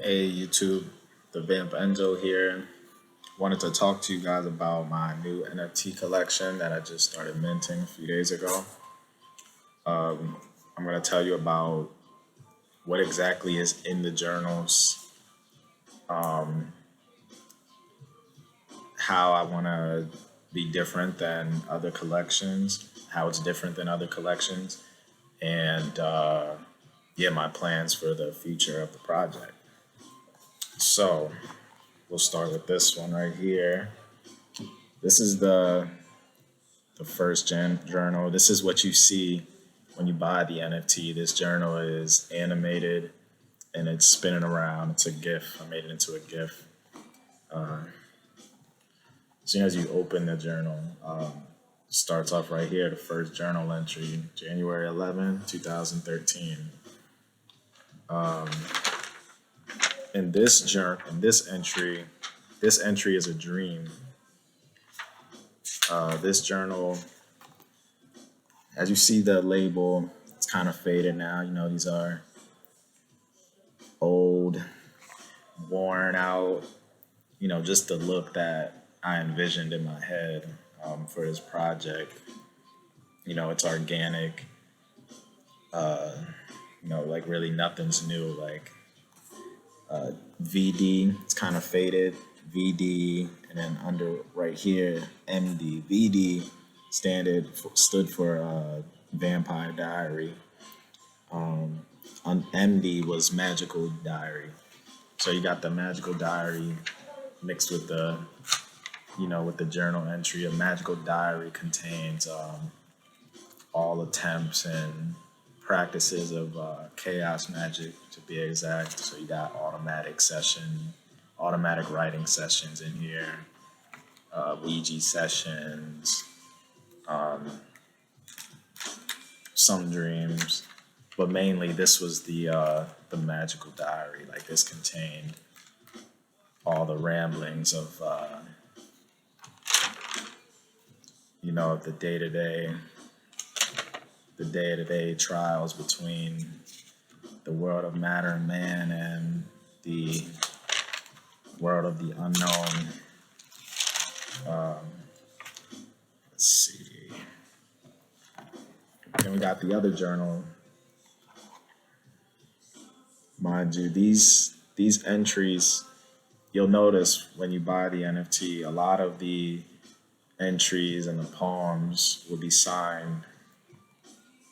Hey YouTube, the Vampyre here. Wanted to talk to you guys about my new NFT collection that I just started minting a few days ago. I'm going to tell you about what exactly is in the journals, how I want to be different than other collections, how it's different than other collections, and yeah, my plans for the future of the project. So we'll start with this one right here. This is the first journal. This is what you see when you buy the NFT. This journal is animated and it's spinning around. It's a GIF. I made it into a GIF. As soon as you open the journal, starts off right here. The first journal entry, January 11, 2013. In this entry is a dream. This journal, as you see the label, it's kind of faded now. You know, these are old, worn out, just the look that I envisioned in my head for this project. It's organic, like really nothing's new. Like VD, it's kind of faded, VD, and then under right here, MD. VD stood for Vampire Diary. MD was Magical Diary. So you got the Magical Diary mixed with with the journal entry. A Magical Diary contains all attempts and practices of chaos magic, to be exact. So you got automatic writing sessions in here, Ouija sessions, some dreams, but mainly this was the Magical Diary. Like this contained all the ramblings of the day-to-day trials between the world of matter and man and the world of the unknown. Let's see. Then we got the other journal. Mind you, these entries, you'll notice when you buy the NFT, a lot of the entries and the poems will be signed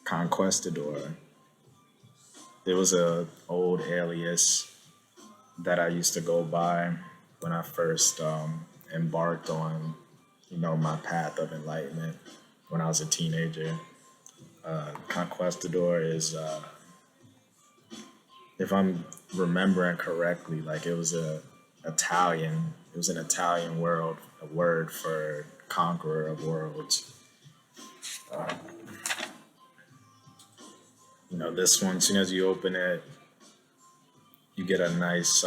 Conquistador. There was a old alias that I used to go by when I first embarked on, my path of enlightenment when I was a teenager. Conquistador is, if I'm remembering correctly, like it was an Italian word for conqueror of worlds. This one, as soon as you open it, you get a nice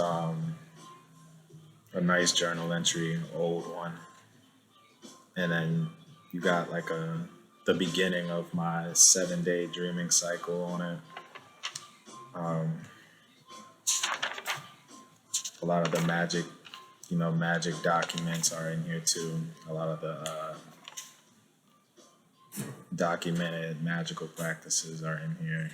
journal entry, old one, and then you got like the beginning of my 7-day dreaming cycle on it. A lot of the magic documents are in here too. A lot of the documented magical practices are in here.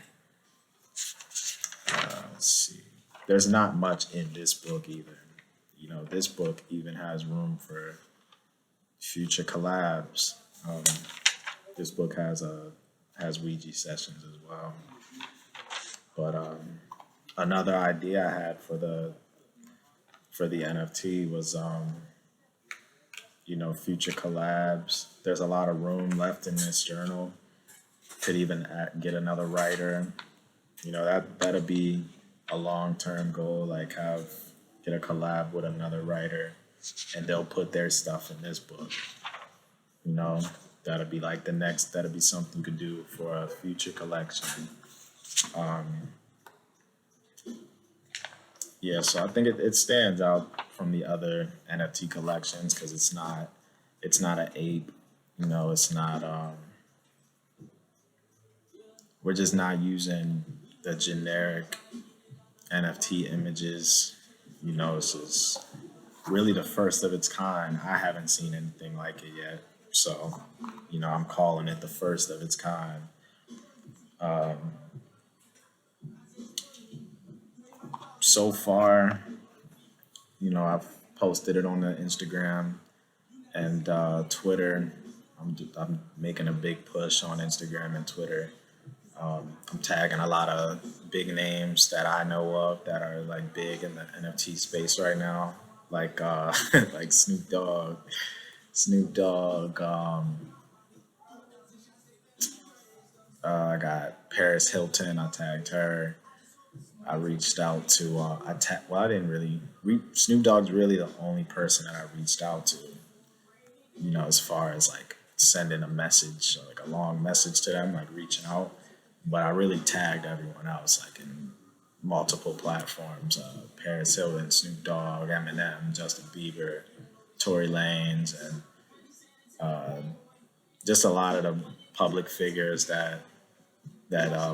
Let's see. There's not much in this book either. This book even has room for future collabs. This book has Ouija sessions as well. But another idea I had for the NFT was future collabs. There's a lot of room left in this journal. Could even get another writer. That'll be a long-term goal. Like get a collab with another writer, and they'll put their stuff in this book. That'll be like that'll be something you could do for a future collection. Yeah, so I think it stands out from the other NFT collections because it's not an ape. It's not. We're just not using the generic NFT images This is really the first of its kind. I haven't seen anything like it yet. So, I'm calling it the first of its kind. So far, I've posted it on the Instagram and Twitter. I'm making a big push on Instagram and Twitter. I'm tagging a lot of big names that I know of that are like big in the NFT space right now, like like Snoop Dogg. I got Paris Hilton. I tagged her. I reached out to well, I didn't really. Snoop Dogg's really the only person that I reached out to. As far as like sending a message, like a long message to them, like reaching out. But I really tagged everyone else, like in multiple platforms: Paris Hilton, Snoop Dogg, Eminem, Justin Bieber, Tory Lanez, and just a lot of the public figures that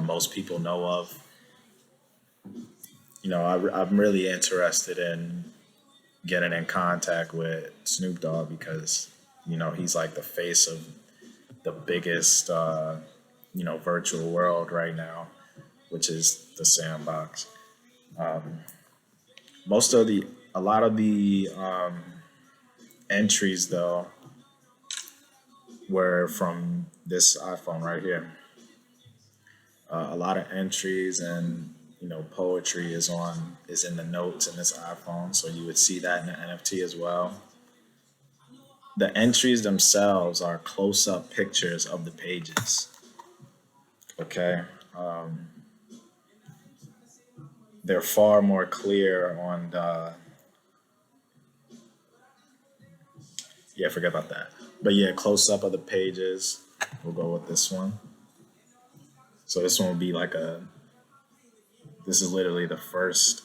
most people know of. I'm really interested in getting in contact with Snoop Dogg because he's like the face of the biggest virtual world right now, which is the sandbox. Most of the A lot of the entries though were from this iPhone right here. A lot of entries and poetry is in the notes in this iPhone, so you would see that in the NFT as well. The entries themselves are close-up pictures of the pages. Okay, they're far more clear on the. Yeah, forget about that. But yeah, close-up of the pages. We'll go with this one. So this one will be like a. This is literally the first.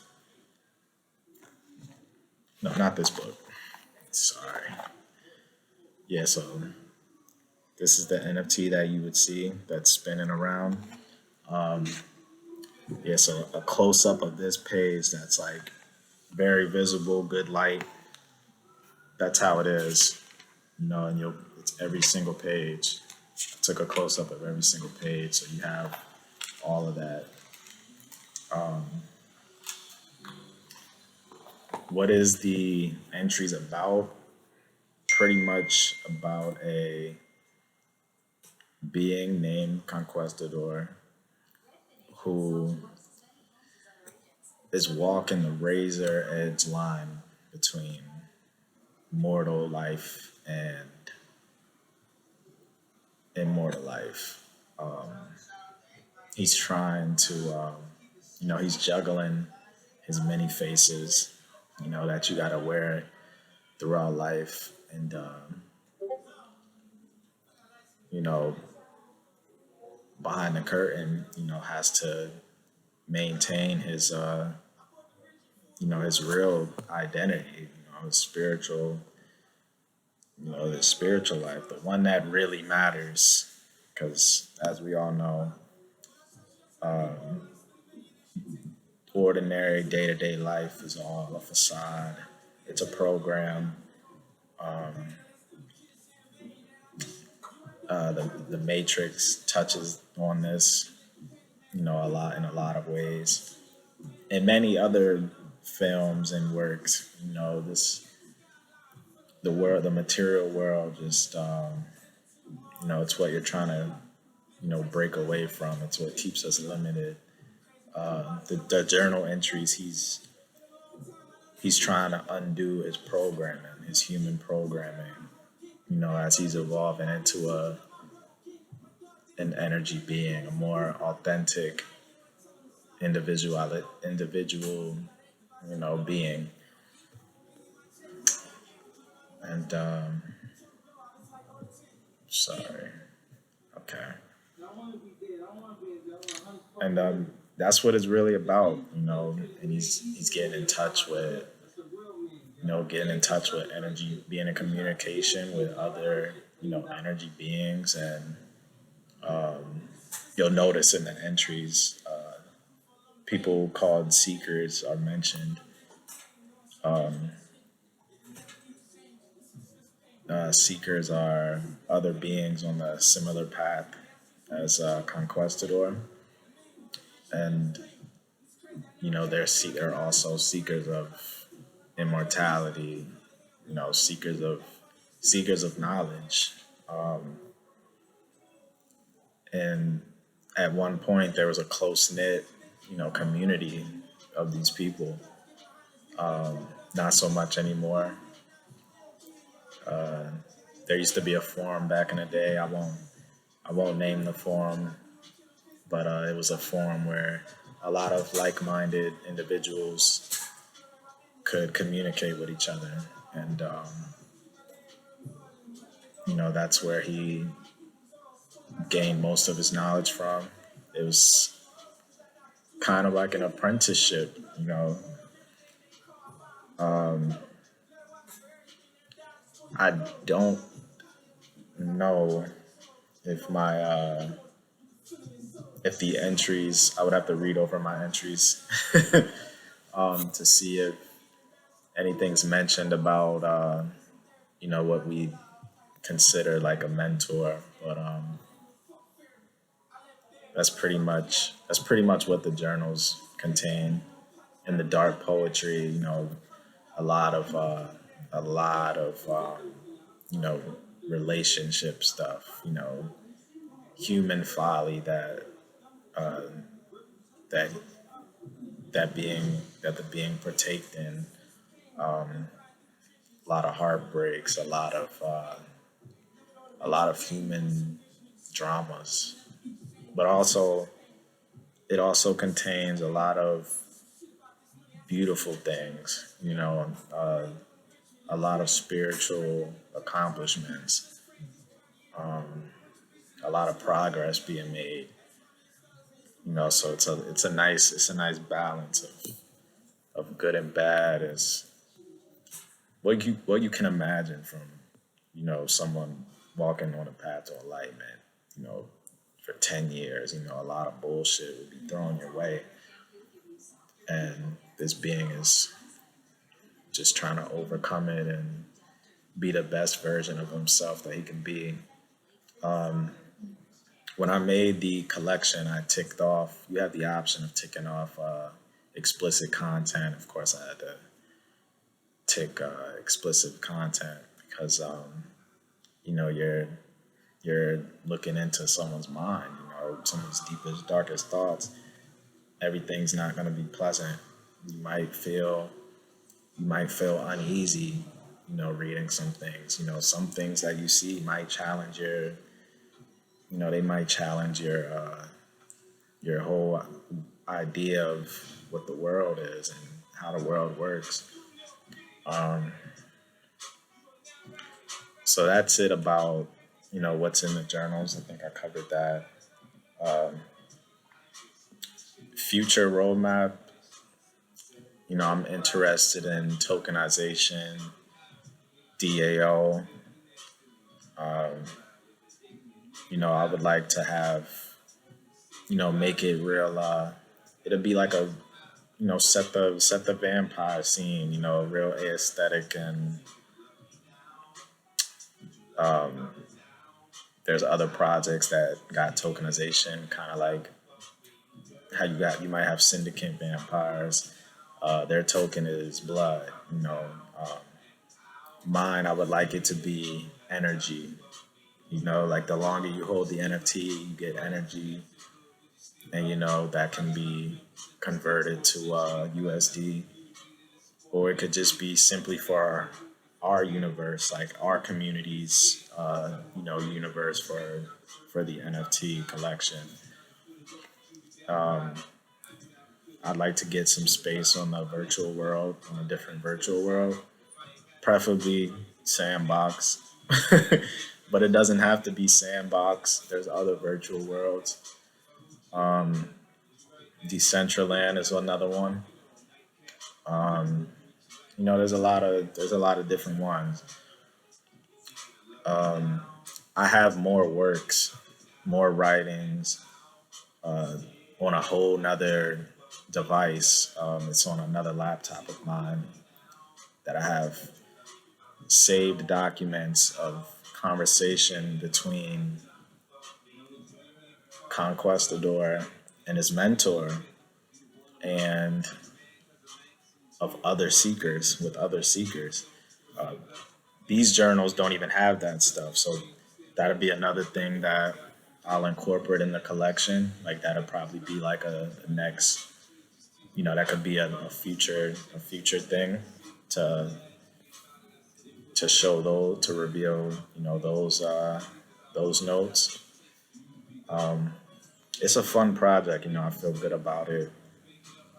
No, not this book. Sorry. Yeah, so this is the NFT that you would see that's spinning around. Yeah, so a close up of this page that's like very visible, good light. That's how it is, and it's every single page. I took a close up of every single page, so you have all of that. What is the entries about? Pretty much about a being named Conquistador who is walking the razor edge line between mortal life and immortal life. He's trying to, he's juggling his many faces, that you got to wear throughout life. And, you know, behind the curtain, has to maintain his real identity, the spiritual life, the one that really matters. Because as we all know, ordinary day to day life is all a facade. It's a program. The Matrix touches on this, a lot in a lot of ways. And many other films and works, the material world, just it's what you're trying to break away from. It's what keeps us limited. The journal entries, he's trying to undo his programming, his human programming, as he's evolving into an energy being, a more authentic individual being. And sorry. Okay. And that's what it's really about, and he's getting in touch with energy, being in communication with other, energy beings. And you'll notice in the entries, people called seekers are mentioned. Um, Seekers are other beings on a similar path as Conquistador, and they're also seekers of immortality. Seekers of knowledge. And at one point, there was a close knit, community of these people. Not so much anymore. There used to be a forum back in the day. I won't name the forum, but it was a forum where a lot of like-minded individuals could communicate with each other, and that's where he gained most of his knowledge from. It was kind of like an apprenticeship. I don't know if my if the entries. I would have to read over my entries to see if anything's mentioned about what we consider like a mentor, but that's pretty much what the journals contain. In the dark poetry, a lot of you know relationship stuff, human folly uh, that the being partake in, a lot of heartbreaks, a lot of human dramas, but also it also contains a lot of beautiful things, a lot of spiritual accomplishments, a lot of progress being made. So it's a nice balance of good and bad. Is what you can imagine from someone walking on a path to enlightenment. You know, for 10 years, a lot of bullshit would be thrown your way, and this being is just trying to overcome it and be the best version of himself that he can be. When I made the collection, I ticked off. You have the option of ticking off explicit content. Of course, I had to tick explicit content because you're looking into someone's mind. Someone's deepest, darkest thoughts. Everything's not going to be pleasant. You might feel uneasy. Reading some things. Some things that you see might challenge they might challenge your whole idea of what the world is and how the world works. Um, so that's it about what's in the journals. I think I covered that. Future roadmap. I'm interested in tokenization, DAO. I would like to have make it real. It'll be like a set the vampire scene. Real aesthetic, and um, there's other projects that got tokenization, kind of like how you might have syndicate vampires. Their token is blood. Um, Mine, I would like it to be energy. Like the longer you hold the NFT, you get energy, and that can be converted to USD, or it could just be simply for our universe, like our community's universe for the NFT collection. Um, I'd like to get some space on the virtual world, on a different virtual world, preferably sandbox. But it doesn't have to be sandbox. There's other virtual worlds. Um, Decentraland is another one. Um, there's a lot of different ones. Um, I have more works, more writings uh, on a whole nother device. It's on another laptop of mine. that I have saved documents of conversation between Conquistador and his mentor, and of other seekers with other seekers. Uh, these journals don't even have that stuff, so that'd be another thing that I'll incorporate in the collection. Like that'll probably be like a next, that could be a future thing to show those, to reveal, those notes. It's a fun project. I feel good about it.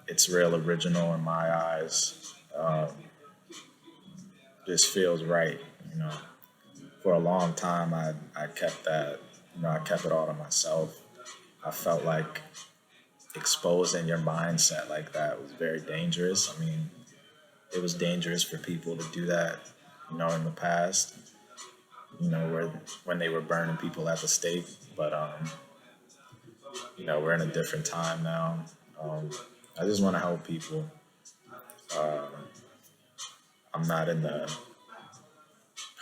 It's real original in my eyes. Just feels right. You know, for a long time, I kept that. I kept it all to myself. I felt like exposing your mindset like that was very dangerous. I mean, it was dangerous for people to do that, in the past, where when they were burning people at the stake. But we're in a different time now. Um, I just want to help people. Uh, I'm not in the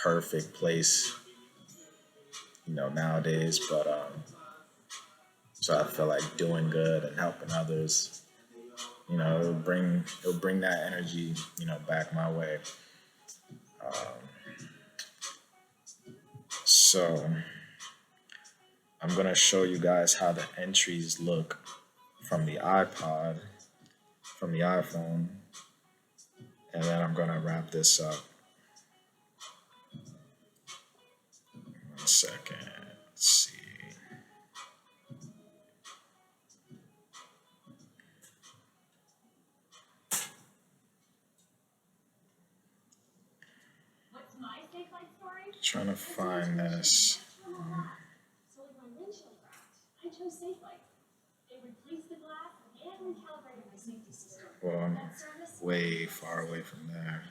perfect place, nowadays, but so I feel like doing good and helping others, it'll bring that energy, back my way. So I'm gonna show you guys how the entries look from the iPod, from the iPhone, and then I'm gonna wrap this up. 1 second. Let's see. Trying to find this. Well, I'm way far away from there.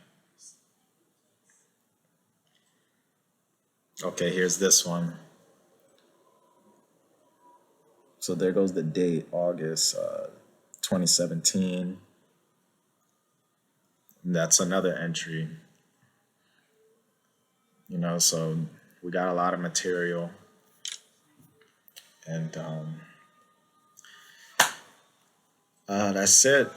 Okay, here's this one. So there goes the date, August 2017. That's another entry. So we got a lot of material, and that's it.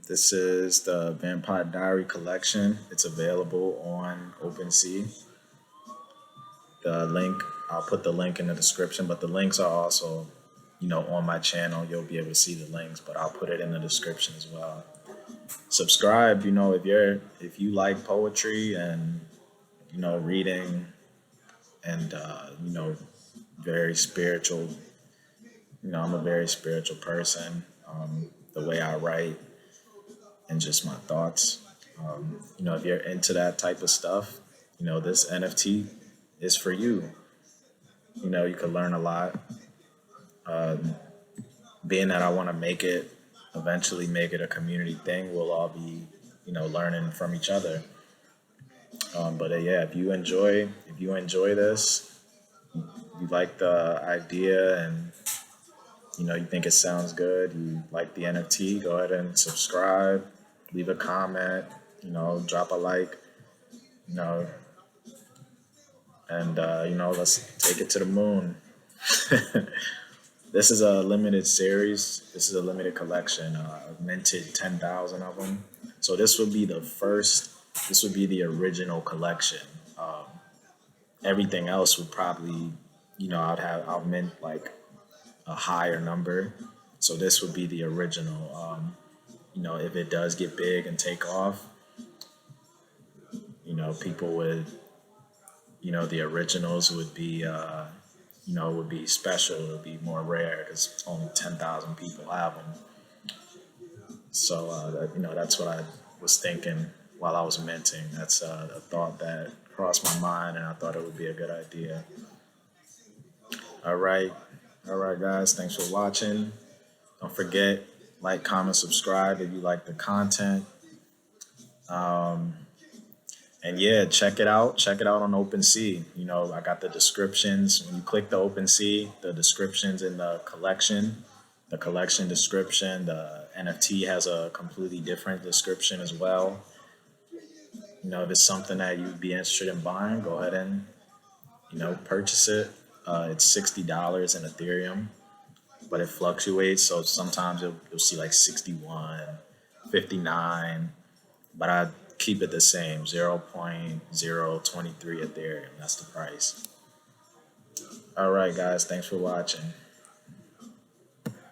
This is the Vampire Diary collection. It's available on OpenSea. I'll put the link in the description, but the links are also, on my channel. You'll be able to see the links, but I'll put it in the description as well. Subscribe, if you like poetry and, reading and, very spiritual. I'm a very spiritual person. The way I write and just my thoughts. If you're into that type of stuff, this NFT is for you. You can learn a lot. Being that I want to eventually make it a community thing, we'll all be, learning from each other. But yeah, if you enjoy this, you like the idea, and you think it sounds good, you like the NFT, go ahead and subscribe, leave a comment, drop a like, you know, and let's take it to the moon. This is a limited series. This is a limited collection. I've minted 10,000 of them. So this would be the first. This would be the original collection. Everything else would probably, I'll mint like a higher number. So this would be the original. If it does get big and take off, people would, the originals would be, would be special. It would be more rare because only 10,000 people have them. So, that's what I was thinking while I was minting. That's a thought that crossed my mind, and I thought it would be a good idea. All right, guys. Thanks for watching. Don't forget, like, comment, subscribe if you like the content. And yeah, check it out. Check it out on OpenSea. I got the descriptions. When you click the OpenSea, the descriptions in the collection description, the NFT has a completely different description as well. if it's something that you'd be interested in buying, go ahead and, purchase it. It's $60 in Ethereum, but it fluctuates. So sometimes you'll see like 61, 59, but I keep it the same, 0.023 Ethereum. That's the price. All right, guys. Thanks for watching.